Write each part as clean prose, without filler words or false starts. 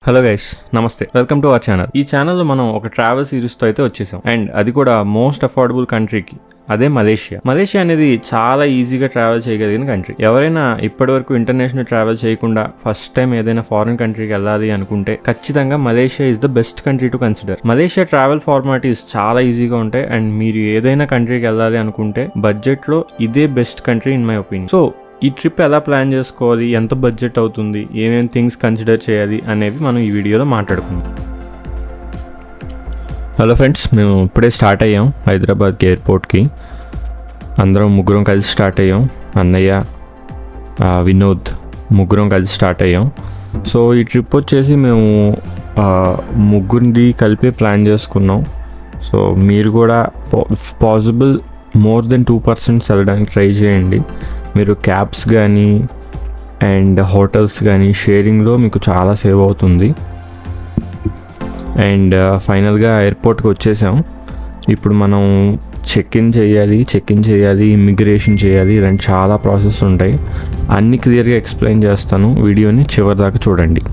Hello guys, నమస్తే, welcome to our channel. ఈ ఛానల్లో మనం ఒక ట్రావెల్ సిరీస్తో అయితే వచ్చేసాం. అండ్ అది కూడా మోస్ట్ అఫోర్డబుల్ కంట్రీకి, అదే మలేషియా. మలేషియా అనేది చాలా ఈజీగా ట్రావెల్ చేయగలిగిన కంట్రీ. ఎవరైనా ఇప్పటివరకు ఇంటర్నేషనల్ ట్రావెల్ చేయకుండా ఫస్ట్ టైం ఏదైనా ఫారిన్ కంట్రీకి వెళ్ళాలి అనుకుంటే ఖచ్చితంగా Malaysia is the best country to consider. Malaysia travel formalities చాలా ఈజీగా ఉంటాయి. అండ్ మీరు ఏదైనా కంట్రీకి వెళ్ళాలి అనుకుంటే బడ్జెట్లో ఇదే best country in my opinion. So ఈ ట్రిప్ ఎలా ప్లాన్ చేసుకోవాలి, ఎంత బడ్జెట్ అవుతుంది, ఏమేమి థింగ్స్ కన్సిడర్ చేయాలి అనేవి మనం ఈ వీడియోలో మాట్లాడుకుందాం. హలో ఫ్రెండ్స్, మేము ఇప్పుడే స్టార్ట్ అయ్యాం హైదరాబాద్కి ఎయిర్పోర్ట్కి. అందరం ముగ్గురం కలిసి స్టార్ట్ అయ్యాం. అన్నయ్య, వినోద్ ముగ్గురం కలిసి స్టార్ట్ అయ్యాం. సో ఈ ట్రిప్ వచ్చేసి మేము ముగ్గురిది కలిపి ప్లాన్ చేసుకున్నాం. సో మీరు కూడా పాసిబుల్ మోర్ దెన్ 2% వెళ్ళడానికి ట్రై చేయండి. మీరు క్యాబ్స్ కానీ అండ్ హోటల్స్ కానీ షేరింగ్లో మీకు చాలా సేవ్ అవుతుంది. అండ్ ఫైనల్గా ఎయిర్పోర్ట్కి వచ్చేసాం. ఇప్పుడు మనం చెక్ ఇన్ చేయాలి, ఇమిగ్రేషన్ చేయాలి, ఇలాంటి చాలా ప్రాసెస్ ఉంటాయి. అన్నీ క్లియర్గా ఎక్స్ప్లెయిన్ చేస్తాను. వీడియోని చివరి దాకా చూడండి.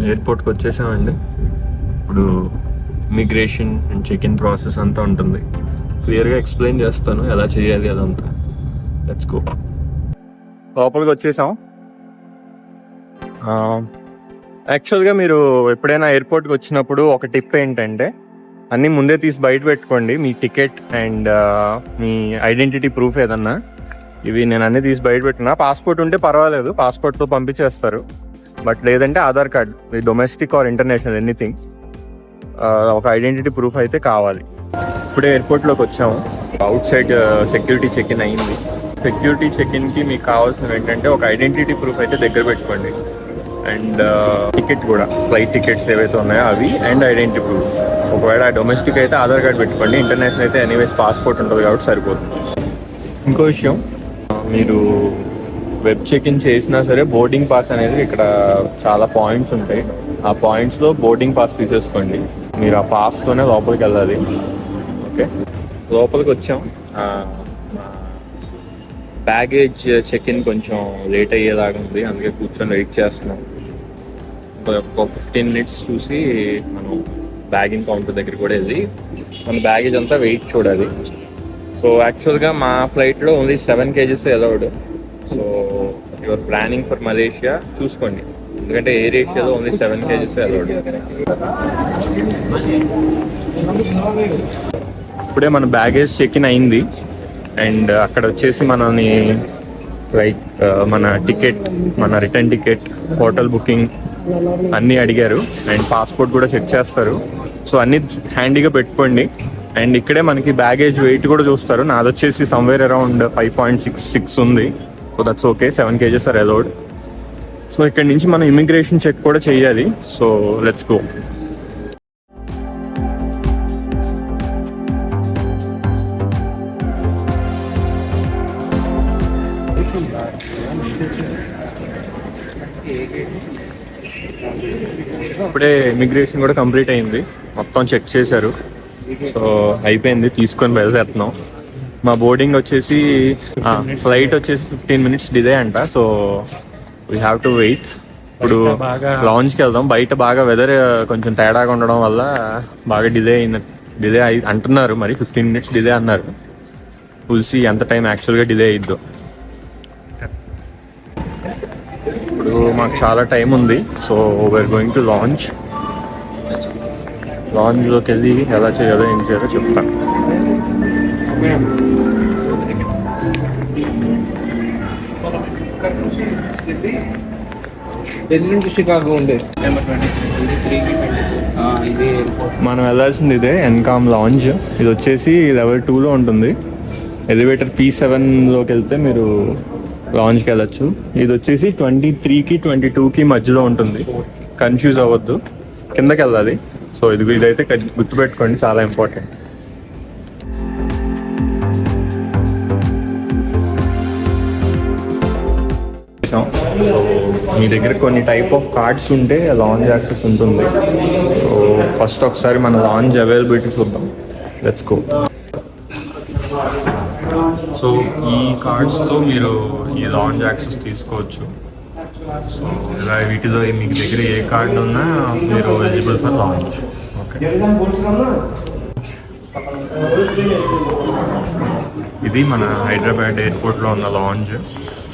ఎయిర్పోర్ట్కి వచ్చేసామండి. ఇప్పుడు immigration and check in process అంతా ఉంటుంది. క్లియర్గా ఎక్స్ప్లెయిన్ చేస్తాను ఎలా చేయాలి అదంతా. Let's go. లోపలికి వచ్చేసాం. యాక్చువల్గా మీరు ఎప్పుడైనా ఎయిర్పోర్ట్కి వచ్చినప్పుడు ఒక టిప్ ఏంటంటే అన్నీ ముందే తీసి బయట పెట్టుకోండి. మీ టికెట్ అండ్ మీ ఐడెంటిటీ ప్రూఫ్ ఏదన్నా. ఇవి నేను అన్నీ తీసి బయట పెట్టినా. పాస్పోర్ట్ ఉంటే పర్వాలేదు, పాస్పోర్ట్తో పంపించేస్తారు. బట్ లేదంటే Aadhaar card, domestic or international anything, ఒక ఐడెంటిటీ ప్రూఫ్ అయితే కావాలి. ఇప్పుడే ఎయిర్పోర్ట్లోకి వచ్చాము. Outside security check in అయింది. సెక్యూరిటీ చెక్ ఇన్కి మీకు కావాల్సినవి ఏంటంటే ఒక ఐడెంటిటీ ప్రూఫ్ అయితే దగ్గర పెట్టుకోండి. అండ్ టికెట్ కూడా, ఫ్లైట్ టికెట్స్ ఏవైతే ఉన్నాయో అవి అండ్ ఐడెంటిటీ ప్రూఫ్. ఒకవేళ డొమెస్టిక్ అయితే ఆధార్ కార్డ్ పెట్టుకోండి. ఇంటర్నేషనల్ అయితే ఎనీవేస్ పాస్పోర్ట్ ఉంటుంది కాబట్టి సరిపోతుంది. ఇంకో విషయం, మీరు వెబ్ చెక్ ఇన్ చేసినా సరే బోర్డింగ్ పాస్ అనేది ఇక్కడ చాలా పాయింట్స్ ఉంటాయి. ఆ పాయింట్స్లో బోర్డింగ్ పాస్ తీసేసుకోండి. మీరు ఆ పాస్తోనే లోపలికి వెళ్ళాలి. ఓకే, లోపలికి వచ్చాం. బ్యాగేజ్ చెక్ ఇన్ కొంచెం లేట్ అయ్యేలాగా ఉంది, అందుకే కూర్చొని వెయిట్ చేస్తున్నాం. ఒక 15 minutes చూసి మనం బ్యాగింగ్ కౌంటర్ దగ్గర కూడా వెళ్ళి మన బ్యాగేజ్ అంతా వెయిట్ చూడాలి. సో యాక్చువల్గా మా ఫ్లైట్లో only 7 kgs allowed. So your planning for Malaysia చూసుకోండి, ఎందుకంటే ఎయిర్ ఏషియాలో ఓన్లీ 7 kgs అలౌడ్. ఇప్పుడే మన బ్యాగేజ్ చెక్ ఇన్ అయింది. అండ్ అక్కడ వచ్చేసి మనల్ని లైక్ మన టికెట్, మన రిటర్న్ టికెట్, హోటల్ బుకింగ్ అన్నీ అడిగారు. అండ్ పాస్పోర్ట్ కూడా చెక్ చేస్తారు. సో అన్నీ హ్యాండీగా పెట్టుకోండి. అండ్ ఇక్కడే మనకి బ్యాగేజ్ వెయిట్ కూడా చూస్తారు. నాది వచ్చేసి సమ్వేర్ అరౌండ్ 5.66 ఉంది. So that's okay, 7 kgs are allowed. So ఇక్కడ నుంచి మనం ఇమిగ్రేషన్ చెక్ కూడా చేయాలి. So let's go. ఇప్పుడే ఇమిగ్రేషన్ కూడా కంప్లీట్ అయింది. మొత్తం చెక్ చేశారు. సో అయిపోయింది, తీసుకొని బయలుదేరుతున్నాం. మా బోర్డింగ్ వచ్చేసి ఫ్లైట్ వచ్చేసి 15 minutes డిలే అంట. So we have to wait. ఇప్పుడు లాంచ్కి వెళ్దాం. బయట బాగా వెదర్ కొంచెం తేడాగా ఉండడం వల్ల బాగా డిలే అంటున్నారు. మరి 15 minutes డిలే అన్నారు. చూసి ఎంత టైం యాక్చువల్గా డిలే అయ్యిద్దో. ఇప్పుడు మాకు చాలా టైం ఉంది. సో వీఆర్ గోయింగ్ టు లాంచ్లోకి వెళ్ళి ఎలా చేయాలో ఏం చేయాలో చెప్తాను. మనం వెళ్ళాల్సింది ఇదే ఎన్కామ్ లాంజ్. ఇది వచ్చేసి level 2లో ఉంటుంది. ఎలివేటర్ P7లోకి వెళ్తే మీరు లాంచ్కి వెళ్ళచ్చు. ఇది వచ్చేసి 23కి 22కి మధ్యలో ఉంటుంది. కన్ఫ్యూజ్ అవ్వద్దు, కిందకి వెళ్ళాలి. సో ఇదైతే గుర్తుపెట్టుకోండి, చాలా ఇంపార్టెంట్. సో మీ దగ్గర కొన్ని టైప్ ఆఫ్ కార్డ్స్ ఉంటే లాంజ్ యాక్సెస్ ఉంటుంది. సో ఫస్ట్ ఒకసారి మన లాంజ్ అవైలబిలిటీ చూద్దాం. Let's go. సో ఈ కార్డ్స్తో మీరు ఈ లాంజ్ యాక్సెస్ తీసుకోవచ్చు. సో ఇలా వీటిలో మీకు దగ్గర ఏ కార్డు ఉన్నా మీరు ఎలిజిబుల్ ఫర్ లాంచ్. ఓకే, ఇది మన హైదరాబాద్ ఎయిర్పోర్ట్లో ఉన్న లాంజ్.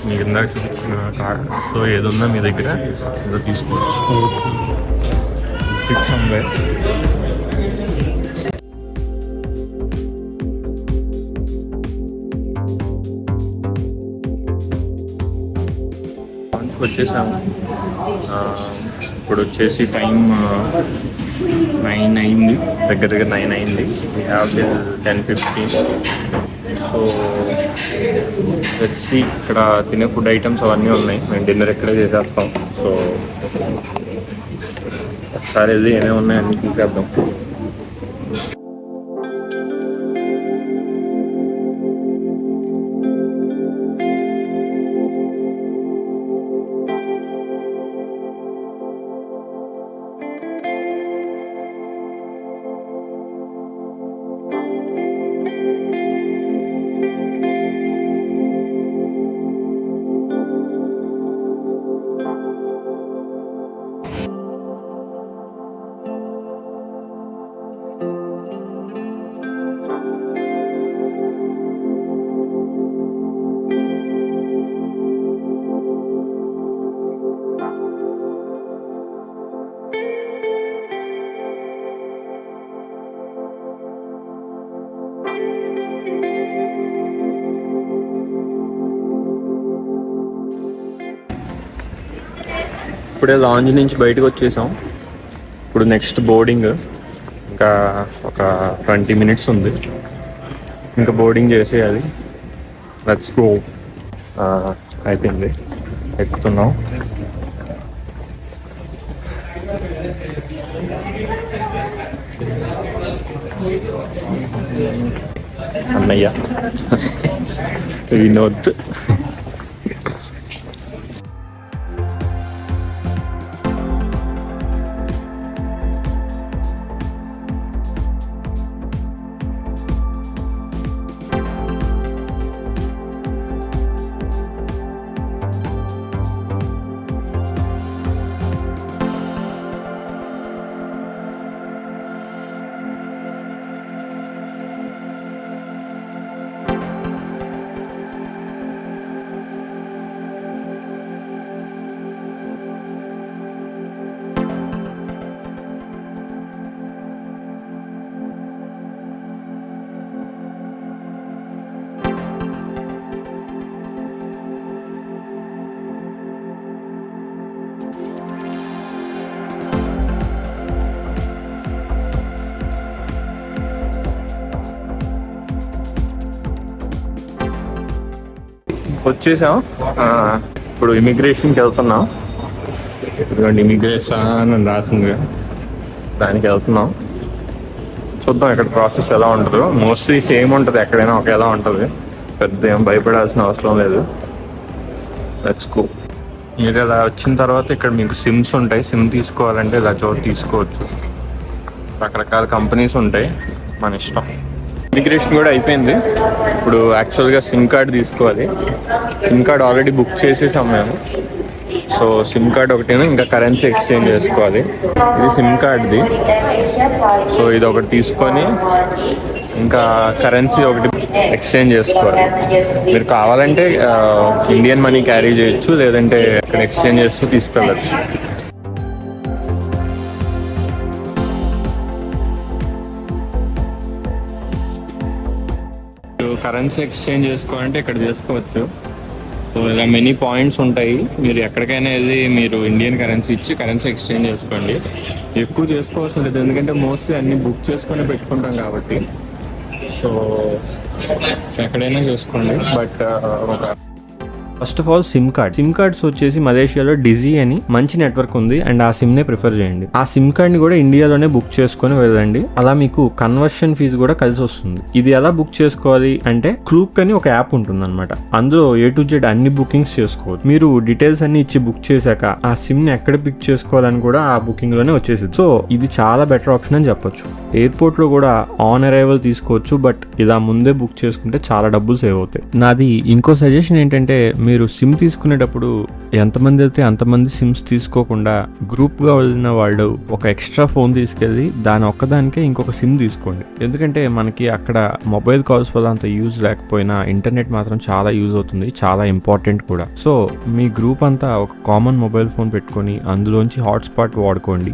మీకు ఇందాక చూపించిన కార్డ్. సో ఏదున్నా మీ దగ్గర ఏదో తీసుకోవచ్చు. 600. వచ్చేసాము. ఇప్పుడు వచ్చేసి టైం 9 అయింది, దగ్గర 9 అయింది. We have 10:15. సో వచ్చి ఇక్కడ తినే ఫుడ్ ఐటమ్స్ అవన్నీ ఉన్నాయి. మేము డిన్నర్ ఇక్కడే చేసేస్తాం. సో ఒకసారి వెళ్ళి ఏమేమి ఉన్నాయి అన్నీ చూసేద్దాం. ఇప్పుడే లాంజ్ నుంచి బయటకు వచ్చేసాం. ఇప్పుడు నెక్స్ట్ బోర్డింగ్. ఇంకా ఒక 20 minutes ఉంది. ఇంకా బోర్డింగ్ చేసేయాలి. Let's go. అయిపోయింది, ఎక్కుతున్నాం. అన్నయ్య వినోద్. వచ్చేసాం. ఇప్పుడు ఇమిగ్రేషన్కి వెళ్తున్నాం. ఇదిగోండి ఇమిగ్రేషన్ అని రాసింది, దానికి వెళ్తున్నాం. చూద్దాం ఇక్కడ ప్రాసెస్ ఎలా ఉంటుందో. మోస్ట్లీ సేమ్ ఉంటుంది, ఎక్కడైనా ఒకేలా ఉంటుంది. పెద్ద ఏం భయపడాల్సిన అవసరం లేదు. Let's go. మీరు ఇలా వచ్చిన తర్వాత ఇక్కడ మీకు సిమ్స్ ఉంటాయి. సిమ్ తీసుకోవాలంటే ఇలా చోటు తీసుకోవచ్చు. రకరకాల కంపెనీస్ ఉంటాయి, మన ఇష్టం. ఇమిగ్రేషన్ కూడా అయిపోయింది. ఇప్పుడు యాక్చువల్గా సిమ్ కార్డ్ తీసుకోవాలి. సిమ్ కార్డ్ ఆల్రెడీ బుక్ చేసేసాం మేము. సో సిమ్ కార్డ్ ఒకటి, ఇంకా కరెన్సీ ఎక్స్చేంజ్ చేసుకోవాలి. ఇది సిమ్ కార్డ్ది. సో ఇది ఒకటి తీసుకొని ఇంకా కరెన్సీ ఒకటి ఎక్స్చేంజ్ చేసుకోవాలి. మీరు కావాలంటే ఇండియన్ మనీ క్యారీ చేయొచ్చు, లేదంటే ఇక్కడ ఎక్స్చేంజ్ చేస్తూ తీసుకెళ్ళచ్చు. కరెన్సీ ఎక్స్చేంజ్ చేసుకోవాలంటే ఇక్కడ చేసుకోవచ్చు. సో ఇలా మెనీ పాయింట్స్ ఉంటాయి. మీరు ఎక్కడికైనా వెళ్ళి మీరు ఇండియన్ కరెన్సీ ఇచ్చి కరెన్సీ ఎక్స్చేంజ్ చేసుకోండి. ఎక్కువ చేసుకోవాల్సి లేదు, ఎందుకంటే మోస్ట్లీ అన్ని బుక్ చేసుకొని పెట్టుకుంటాం కాబట్టి. సో ఎక్కడైనా చేసుకోండి. బట్ ఒక first of all SIM cards వచ్చేసి మలేషియాలో డిజీ అని మంచి నెట్వర్క్ ఉంది అండ్ ఆ సిమ్ నే ప్రిఫర్ చేయండి. ఆ సిమ్ కార్డ్ ని కూడా ఇండియాలోనే బుక్ చేసుకొని వెళ్ళండి. అలా మీకు కన్వర్షన్ ఫీజు కూడా కలిసి వస్తుంది. ఇది ఎలా బుక్ చేసుకోవాలి అంటే క్లూక్ అని ఒక యాప్ ఉంటుంది అనమాట. అందులో A to Z అన్ని బుకింగ్స్ చేసుకోవచ్చు. మీరు డీటెయిల్స్ అన్ని ఇచ్చి బుక్ చేశాక ఆ సిమ్ ని ఎక్కడ పిక్ చేసుకోవాలని కూడా ఆ బుకింగ్ లోనే వచ్చేసింది. సో ఇది చాలా బెటర్ ఆప్షన్ అని చెప్పొచ్చు. ఎయిర్పోర్ట్ లో కూడా ఆన్ అరైవల్ తీసుకోవచ్చు, బట్ ఇలా ముందే బుక్ చేసుకుంటే చాలా డబ్బులు సేవ్ అవుతాయి. నాది ఇంకో సజెషన్ ఏంటంటే మీరు సిమ్ తీసుకునేటప్పుడు ఎంతమంది అయితే అంతమంది సిమ్స్ తీసుకోకుండా గ్రూప్ గా వెళ్ళిన వాళ్ళు ఒక ఎక్స్ట్రా ఫోన్ తీసుకెళ్లి దాని ఒక్కదానికే ఇంకొక సిమ్ తీసుకోండి. ఎందుకంటే మనకి అక్కడ మొబైల్ కాల్స్ వల్ల అంత యూజ్ లేకపోయినా ఇంటర్నెట్ మాత్రం చాలా యూజ్ అవుతుంది, చాలా ఇంపార్టెంట్ కూడా. సో మీ గ్రూప్ అంతా ఒక కామన్ మొబైల్ ఫోన్ పెట్టుకొని అందులోంచి హాట్స్పాట్ వాడుకోండి.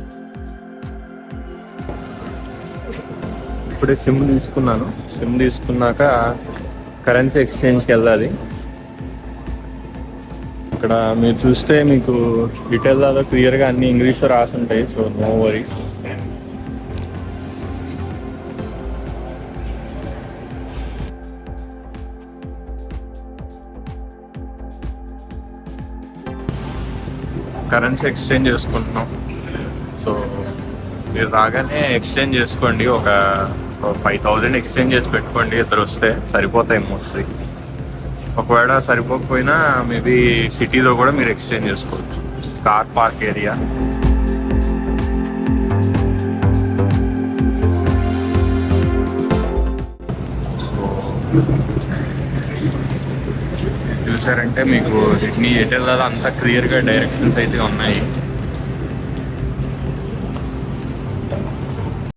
ఇప్పుడే సిమ్ తీసుకున్నాను. సిమ్ తీసుకున్నాక కరెన్సీ ఎక్స్చేంజ్కి వెళ్ళాలి. ఇక్కడ మీరు చూస్తే మీకు డీటెయిల్లలో క్లియర్గా అన్ని ఇంగ్లీష్లో రాసి ఉంటాయి. So no worries. Currency exchange చేసుకుంటున్నాం. సో మీరు రాగానే ఎక్స్చేంజ్ చేసుకోండి. ఒక 5,000 ఎక్స్చేంజ్ చేసి పెట్టుకోండి. ఇద్దరు వస్తే సరిపోతాయి మోస్ట్లీ. ఒకవేళ సరిపోకపోయినా మేబీ సిటీలో కూడా మీరు ఎక్స్చేంజ్ చేసుకోవచ్చు. Car park area. సో చూసారంటే మీకు ఎటు వెళ్ళాలో అంతా క్లియర్గా డైరెక్షన్స్ అయితే ఉన్నాయి.